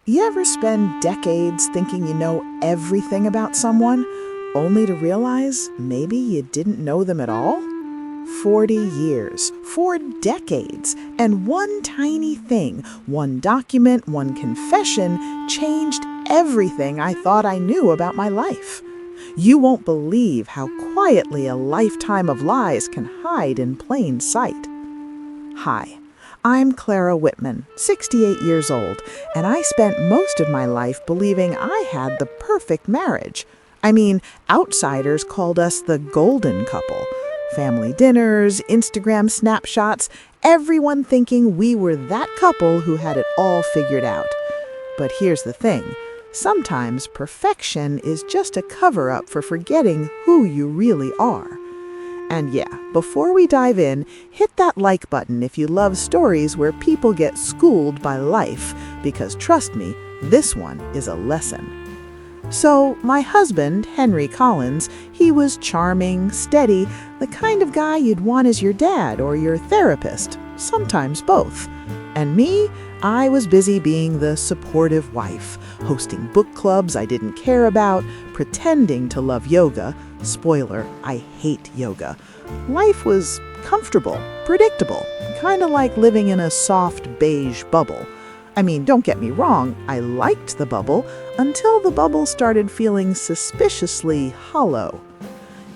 You ever spend decades thinking you know everything about someone, only to realize maybe you didn't know them at all? 40 years, 4 decades, and one tiny thing, one document, one confession changed everything I thought I knew about my life. You won't believe how quietly a lifetime of lies can hide in plain sight. Hi, I'm Clara Whitman, 68 years old, and I spent most of my life believing I had the perfect marriage. I mean, outsiders called us the golden couple. Family dinners, Instagram snapshots, everyone thinking we were that couple who had it all figured out. But here's the thing. Sometimes perfection is just a cover-up for forgetting who you really are. And yeah, before we dive in, hit that like button if you love stories where people get schooled by life, because trust me, this one is a lesson. So, my husband, Henry Collins, he was charming, steady, the kind of guy you'd want as your dad or your therapist, sometimes both. And me, I was busy being the supportive wife, hosting book clubs I didn't care about, pretending to love yoga. Spoiler, I hate yoga. Life was comfortable, predictable, kind of like living in a soft beige bubble. I mean, don't get me wrong, I liked the bubble until the bubble started feeling suspiciously hollow.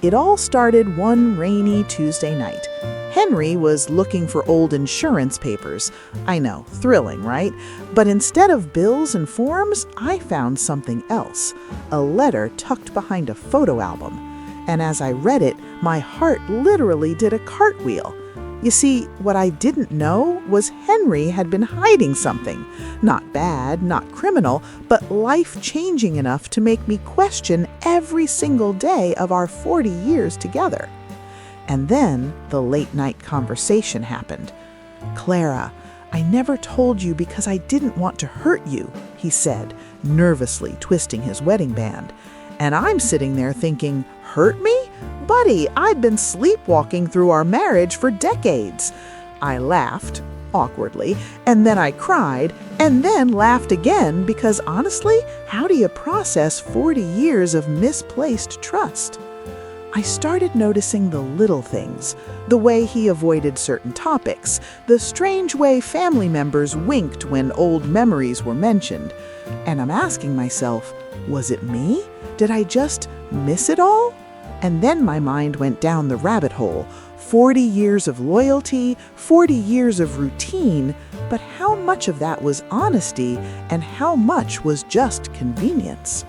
It all started one rainy Tuesday night. Henry was looking for old insurance papers. I know, thrilling, right? But instead of bills and forms, I found something else. A letter tucked behind a photo album. And as I read it, my heart literally did a cartwheel. You see, what I didn't know was Henry had been hiding something. Not bad, not criminal, but life-changing enough to make me question every single day of our 40 years together. And then the late-night conversation happened. "Clara, I never told you because I didn't want to hurt you," he said, nervously twisting his wedding band. And I'm sitting there thinking, hurt me? Buddy, I'd been sleepwalking through our marriage for decades. I laughed, awkwardly, and then I cried, and then laughed again because honestly, how do you process 40 years of misplaced trust? I started noticing the little things, the way he avoided certain topics, the strange way family members winked when old memories were mentioned. And I'm asking myself, was it me? Did I just miss it all? And then my mind went down the rabbit hole. 40 years of loyalty, 40 years of routine, but how much of that was honesty and how much was just convenience?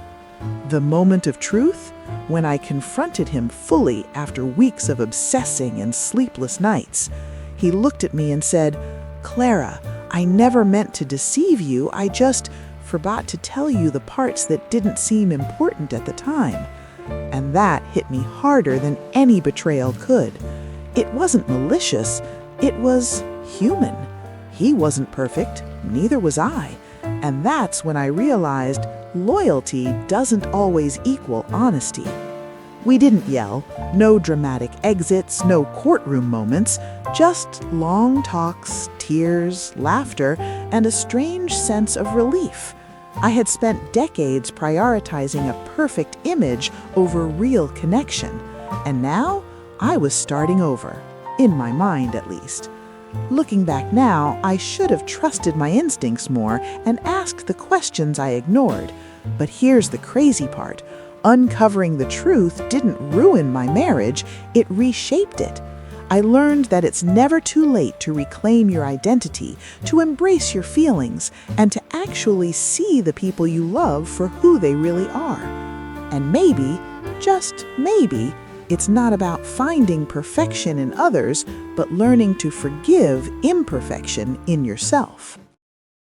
The moment of truth? When I confronted him fully after weeks of obsessing and sleepless nights. He looked at me and said, "Clara, I never meant to deceive you, I just forgot to tell you the parts that didn't seem important at the time." And that hit me harder than any betrayal could. It wasn't malicious, it was human. He wasn't perfect, neither was I. And that's when I realized loyalty doesn't always equal honesty. We didn't yell, no dramatic exits, no courtroom moments, just long talks, tears, laughter, and a strange sense of relief. I had spent decades prioritizing a perfect image over real connection, and now I was starting over, in my mind at least. Looking back now, I should have trusted my instincts more and asked the questions I ignored. But here's the crazy part. Uncovering the truth didn't ruin my marriage, it reshaped it. I learned that it's never too late to reclaim your identity, to embrace your feelings, and to actually see the people you love for who they really are. And maybe, just maybe, it's not about finding perfection in others, but learning to forgive imperfection in yourself.